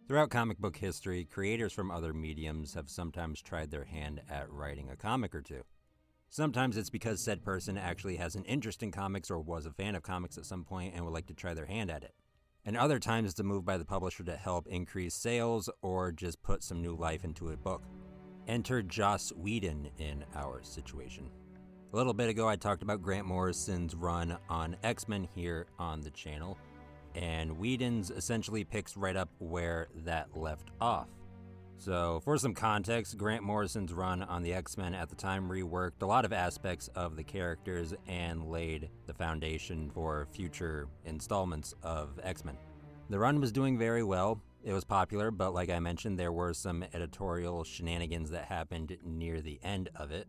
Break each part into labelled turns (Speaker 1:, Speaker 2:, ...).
Speaker 1: Throughout comic book history, creators from other mediums have sometimes tried their hand at writing a comic or two. Sometimes it's because said person actually has an interest in comics or was a fan of comics at some point and would like to try their hand at it. And other times it's a move by the publisher to help increase sales or just put some new life into a book. Enter Jos Weeden in our situation. A little bit ago I talked about Grant Morrison's run on X-Men here on the channel, and Whedon's essentially picks right up where that left off. So for some context, Grant Morrison's run on the X-Men at the time reworked a lot of aspects of the characters and laid the foundation for future installments of X-Men. The run was doing very well. It was popular, but like I mentioned, there were some editorial shenanigans that happened near the end of it.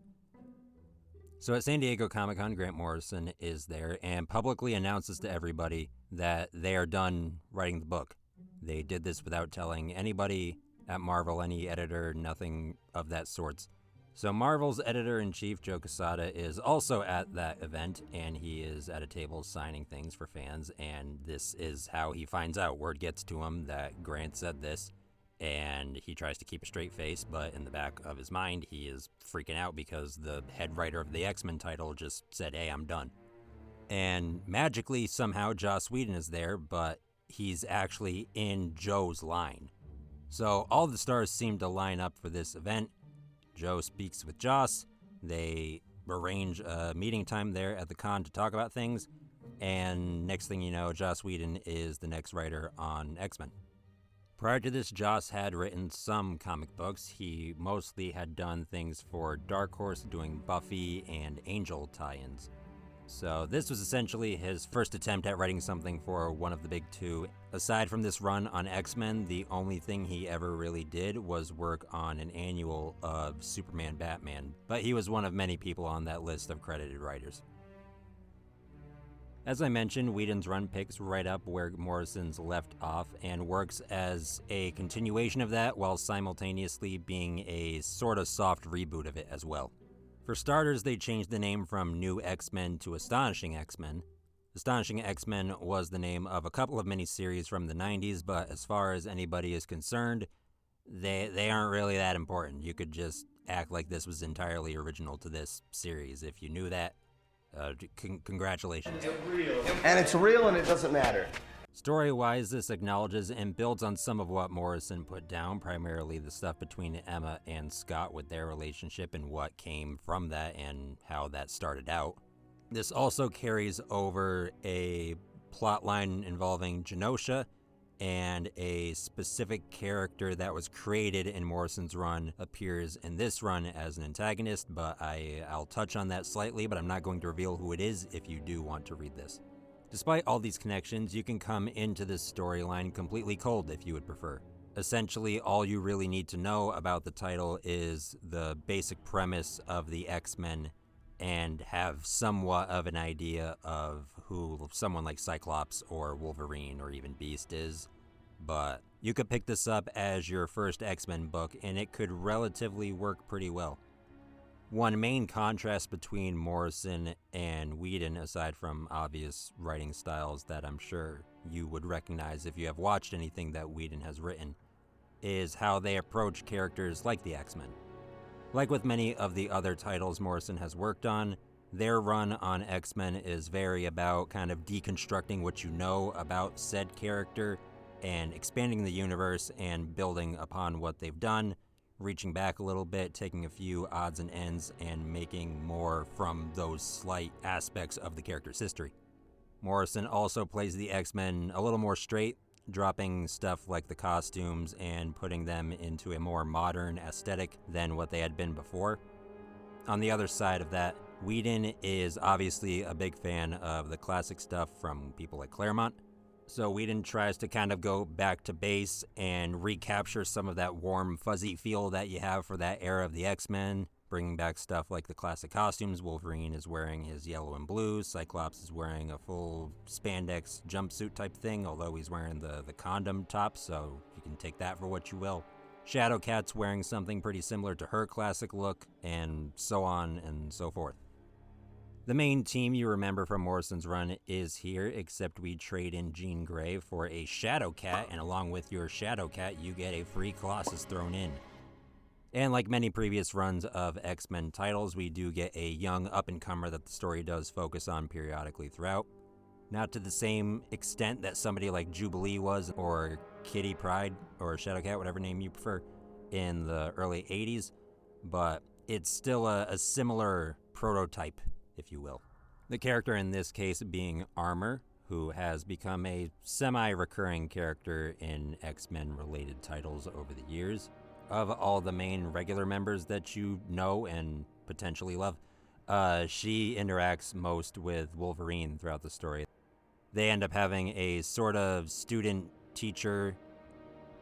Speaker 1: So at San Diego Comic-Con, Grant Morrison is there and publicly announces to everybody that they are done writing the book. They did this without telling anybody at Marvel, any editor, nothing of that sorts. So Marvel's editor-in-chief, Joe Quesada, is also at that event, and he is at a table signing things for fans, and this is how he finds out. Word gets to him that Grant said this, and he tries to keep a straight face, but in the back of his mind, he is freaking out because the head writer of the X-Men title just said, hey, I'm done. And magically, somehow, Joss Whedon is there, but he's actually in Joe's line. So all the stars seem to line up for this event. Joe speaks with Joss. They arrange a meeting time there at the con to talk about things. And next thing you know, Joss Whedon is the next writer on X-Men. Prior to this, Joss had written some comic books. He mostly had done things for Dark Horse, doing Buffy and Angel tie-ins. So this was essentially his first attempt at writing something for one of the big two. Aside from this run on X-Men, the only thing he ever really did was work on an annual of Superman Batman, but he was one of many people on that list of credited writers. As I mentioned, Whedon's run picks right up where Morrison's left off and works as a continuation of that while simultaneously being a sort of soft reboot of it as well. For starters, they changed the name from New X-Men to Astonishing X-Men. Astonishing X-Men was the name of a couple of miniseries from the 90s, but as far as anybody is concerned, they aren't really that important. You could just act like this was entirely original to this series. If you knew that, congratulations.
Speaker 2: And it's real and it doesn't matter.
Speaker 1: Story-wise, this acknowledges and builds on some of what Morrison put down, primarily the stuff between Emma and Scott with their relationship and what came from that and how that started out. This also carries over a plotline involving Genosha, and a specific character that was created in Morrison's run appears in this run as an antagonist, but I'll touch on that slightly, but I'm not going to reveal who it is if you do want to read this. Despite all these connections, you can come into this storyline completely cold if you would prefer. Essentially, all you really need to know about the title is the basic premise of the X-Men and have somewhat of an idea of who someone like Cyclops or Wolverine or even Beast is. But you could pick this up as your first X-Men book and it could relatively work pretty well. One main contrast between Morrison and Whedon, aside from obvious writing styles that I'm sure you would recognize if you have watched anything that Whedon has written, is how they approach characters like the X-Men. Like with many of the other titles Morrison has worked on, their run on X-Men is very about kind of deconstructing what you know about said character and expanding the universe and building upon what they've done, reaching back a little bit, taking a few odds and ends, and making more from those slight aspects of the character's history. Morrison also plays the X-Men a little more straight, dropping stuff like the costumes and putting them into a more modern aesthetic than what they had been before. On the other side of that, Whedon is obviously a big fan of the classic stuff from people like Claremont, so Whedon tries to kind of go back to base and recapture some of that warm, fuzzy feel that you have for that era of the X-Men, bringing back stuff like the classic costumes. Wolverine is wearing his yellow and blue, Cyclops is wearing a full spandex jumpsuit type thing, although he's wearing the condom top, so you can take that for what you will. Shadowcat's wearing something pretty similar to her classic look, and so on and so forth. The main team you remember from Morrison's run is here, except we trade in Jean Grey for a Shadow Cat, and along with your Shadow Cat, you get a free Colossus thrown in. And like many previous runs of X-Men titles, we do get a young up-and-comer that the story does focus on periodically throughout. Not to the same extent that somebody like Jubilee was, or Kitty Pryde, or Shadowcat, whatever name you prefer, in the early 80s, but it's still a similar prototype, if you will. The character in this case being Armor, who has become a semi-recurring character in X-Men related titles over the years. Of all the main regular members that you know and potentially love, she interacts most with Wolverine throughout the story. They end up having a sort of student-teacher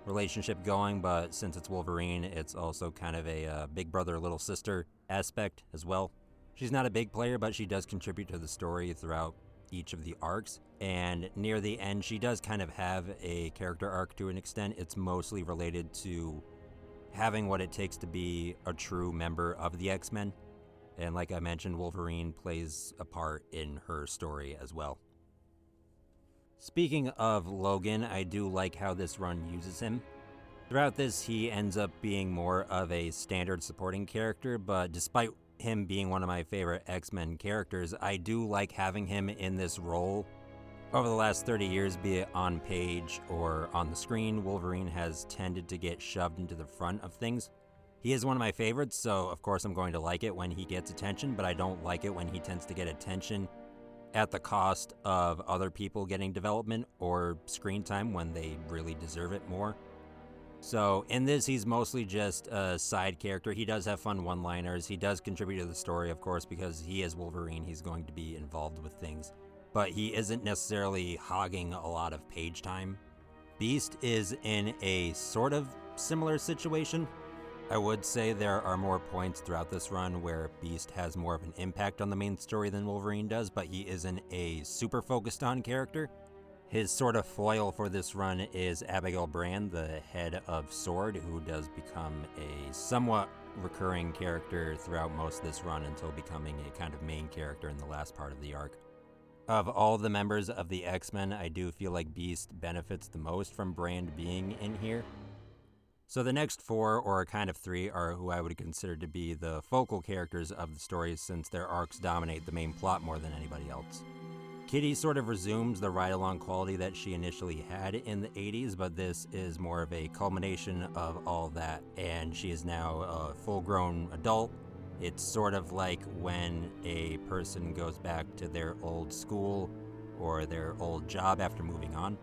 Speaker 1: relationship going, but since it's Wolverine, it's also kind of a big brother, little sister aspect as well. She's not a big player, but she does contribute to the story throughout each of the arcs, and near the end, she does kind of have a character arc to an extent. It's mostly related to having what it takes to be a true member of the X-Men, and like I mentioned, Wolverine plays a part in her story as well. Speaking of Logan, I do like how this run uses him. Throughout this, he ends up being more of a standard supporting character, but despite him being one of my favorite X-Men characters, I do like having him in this role. Over the last 30 years, be it on page or on the screen, Wolverine has tended to get shoved into the front of things. He is one of my favorites, so of course I'm going to like it when he gets attention, but I don't like it when he tends to get attention at the cost of other people getting development or screen time when they really deserve it more. So in this, he's mostly just a side character. He does have fun one-liners. He does contribute to the story, of course, because he is Wolverine. He's going to be involved with things. But he isn't necessarily hogging a lot of page time. Beast is in a sort of similar situation. I would say there are more points throughout this run where Beast has more of an impact on the main story than Wolverine does, but he isn't a super focused on character. His sort of foil for this run is Abigail Brand, the head of S.W.O.R.D., who does become a somewhat recurring character throughout most of this run until becoming a kind of main character in the last part of the arc. Of all the members of the X-Men, I do feel like Beast benefits the most from Brand being in here. So the next four, or kind of three, are who I would consider to be the focal characters of the story, since their arcs dominate the main plot more than anybody else. Kitty sort of resumes the ride-along quality that she initially had in the 80s, but this is more of a culmination of all that, and she is now a full-grown adult. It's sort of like when a person goes back to their old school or their old job after moving on.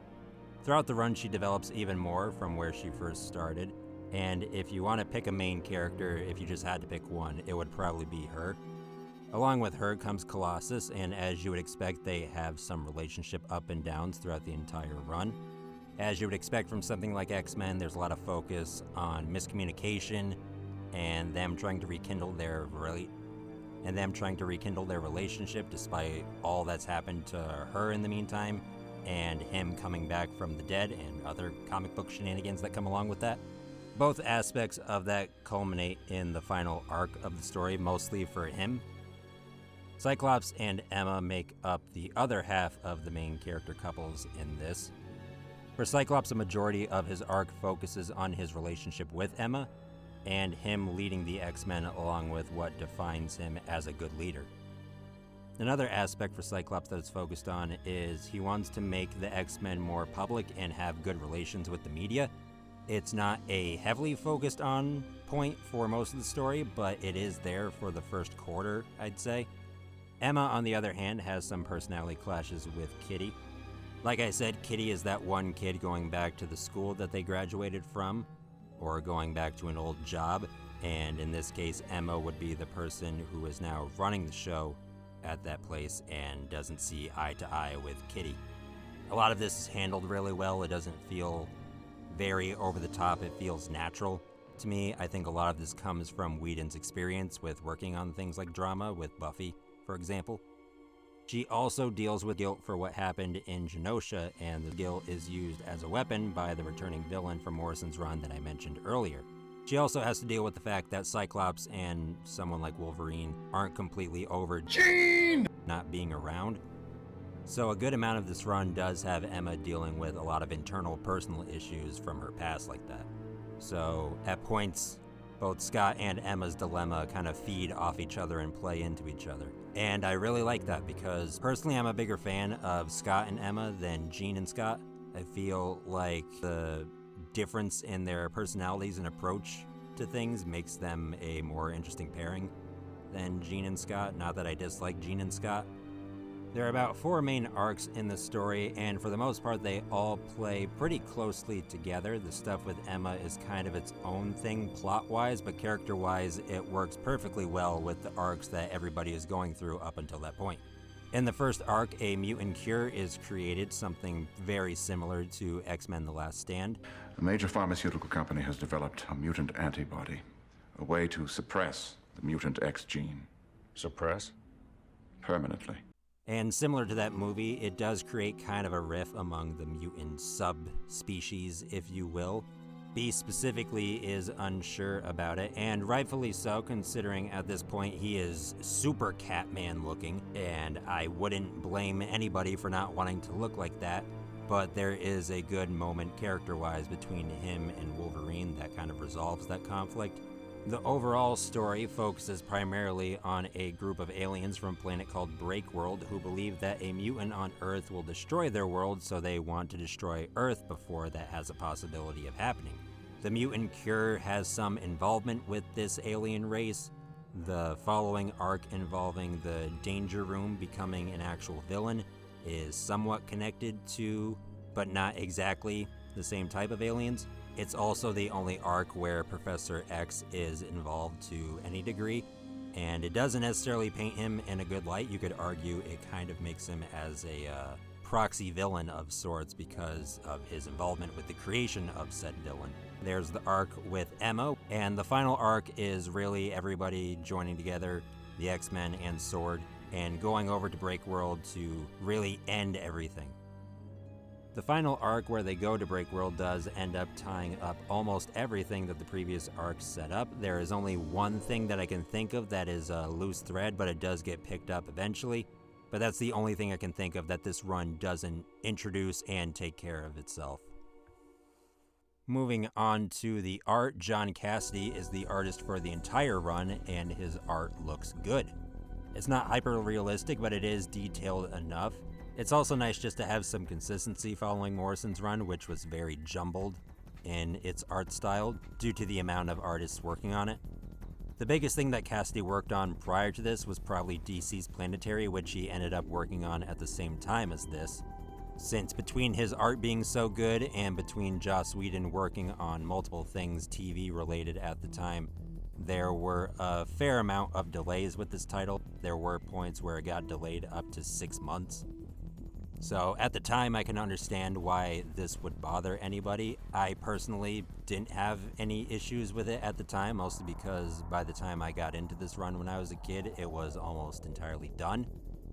Speaker 1: Throughout the run, she develops even more from where she first started, and if you want to pick a main character, if you just had to pick one, it would probably be her. Along with her comes Colossus, and as you would expect, they have some relationship up and downs throughout the entire run. As you would expect from something like X-Men, there's a lot of focus on miscommunication and them trying to rekindle their relationship despite all that's happened to her in the meantime, and him coming back from the dead and other comic book shenanigans that come along with that. Both aspects of that culminate in the final arc of the story, mostly for him. Cyclops and Emma make up the other half of the main character couples in this. For Cyclops, a majority of his arc focuses on his relationship with Emma, and him leading the X-Men along with what defines him as a good leader. Another aspect for Cyclops that it's focused on is he wants to make the X-Men more public and have good relations with the media. It's not a heavily focused on point for most of the story, but it is there for the first quarter, I'd say. Emma, on the other hand, has some personality clashes with Kitty. Like I said, Kitty is that one kid going back to the school that they graduated from, or going back to an old job, and in this case, Emma would be the person who is now running the show at that place and doesn't see eye to eye with Kitty. A lot of this is handled really well. It doesn't feel very over the top. It feels natural to me. I think a lot of this comes from Whedon's experience with working on things like drama with Buffy, for example. She also deals with guilt for what happened in Genosha, and the guilt is used as a weapon by the returning villain from Morrison's run that I mentioned earlier. She also has to deal with the fact that Cyclops and someone like Wolverine aren't completely over Jean not being around. So a good amount of this run does have Emma dealing with a lot of internal personal issues from her past like that. So at points, both Scott and Emma's dilemma kind of feed off each other and play into each other. And I really like that because personally I'm a bigger fan of Scott and Emma than Jean and Scott. I feel like the difference in their personalities and approach to things makes them a more interesting pairing than Jean and Scott. Not that I dislike Jean and Scott. There are about 4 main arcs in the story, and for the most part they all play pretty closely together. The stuff with Emma is kind of its own thing plot-wise, but character-wise it works perfectly well with the arcs that everybody is going through up until that point. In the first arc, a mutant cure is created, something very similar to X-Men The Last Stand.
Speaker 3: A major pharmaceutical company has developed a mutant antibody, a way to suppress the mutant X gene.
Speaker 4: Suppress?
Speaker 3: Permanently.
Speaker 1: And similar to that movie, it does create kind of a riff among the mutant subspecies, if you will. Beast specifically is unsure about it, and rightfully so, considering at this point he is super Catman looking, and I wouldn't blame anybody for not wanting to look like that, but there is a good moment character-wise between him and Wolverine that kind of resolves that conflict. The overall story focuses primarily on a group of aliens from a planet called Breakworld who believe that a mutant on Earth will destroy their world, so they want to destroy Earth before that has a possibility of happening. The mutant cure has some involvement with this alien race. The following arc involving the Danger Room becoming an actual villain is somewhat connected to, but not exactly, the same type of aliens. It's also the only arc where Professor X is involved to any degree, and it doesn't necessarily paint him in a good light. You could argue it kind of makes him as a proxy villain of sorts because of his involvement with the creation of said villain. There's the arc with Emma, and the final arc is really everybody joining together, the X-Men and Sword, and going over to Breakworld to really end everything. The final arc where they go to Breakworld does end up tying up almost everything that the previous arcs set up. There is only one thing that I can think of that is a loose thread, but it does get picked up eventually. But that's the only thing I can think of that this run doesn't introduce and take care of itself. Moving on to the art, John Cassidy is the artist for the entire run, and his art looks good. It's not hyper-realistic, but it is detailed enough. It's also nice just to have some consistency following Morrison's run, which was very jumbled in its art style due to the amount of artists working on it. The biggest thing that Cassidy worked on prior to this was probably DC's Planetary, which he ended up working on at the same time as this. Since between his art being so good and between Joss Whedon working on multiple things TV related at the time, there were a fair amount of delays with this title. There were points where it got delayed up to 6 months. So at the time, I can understand why this would bother anybody. I personally didn't have any issues with it at the time, mostly because by the time I got into this run when I was a kid, it was almost entirely done.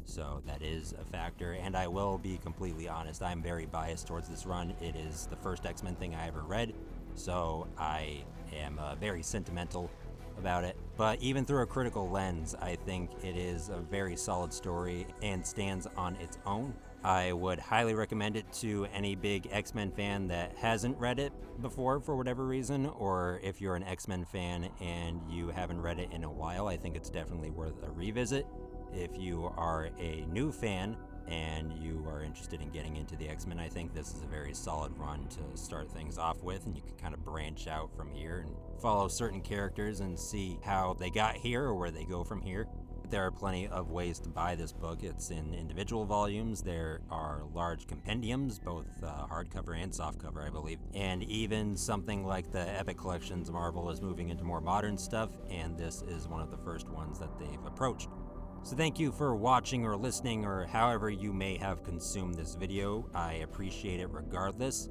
Speaker 1: So that is a factor, and I will be completely honest, I'm very biased towards this run. It is the first X-Men thing I ever read, so I am very sentimental about it. But even through a critical lens, I think it is a very solid story and stands on its own. I would highly recommend it to any big X-Men fan that hasn't read it before for whatever reason, or if you're an X-Men fan and you haven't read it in a while, I think it's definitely worth a revisit. If you are a new fan and you are interested in getting into the X-Men, I think this is a very solid run to start things off with, and you can kind of branch out from here and follow certain characters and see how they got here or where they go from here. There are plenty of ways to buy this book. It's in individual volumes. There are large compendiums, both hardcover and softcover, I believe. And even something like the Epic Collections, Marvel is moving into more modern stuff, and this is one of the first ones that they've approached. So thank you for watching or listening, or however you may have consumed this video. I appreciate it regardless.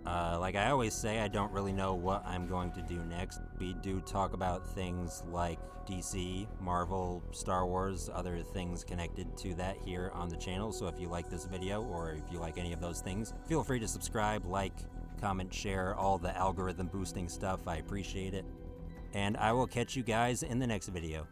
Speaker 1: Like I always say, I don't really know what I'm going to do next. We do talk about things like DC, Marvel, Star Wars, other things connected to that here on the channel. So if you like this video, or if you like any of those things, feel free to subscribe, like, comment, share, all the algorithm boosting stuff. I appreciate it. And I will catch you guys in the next video.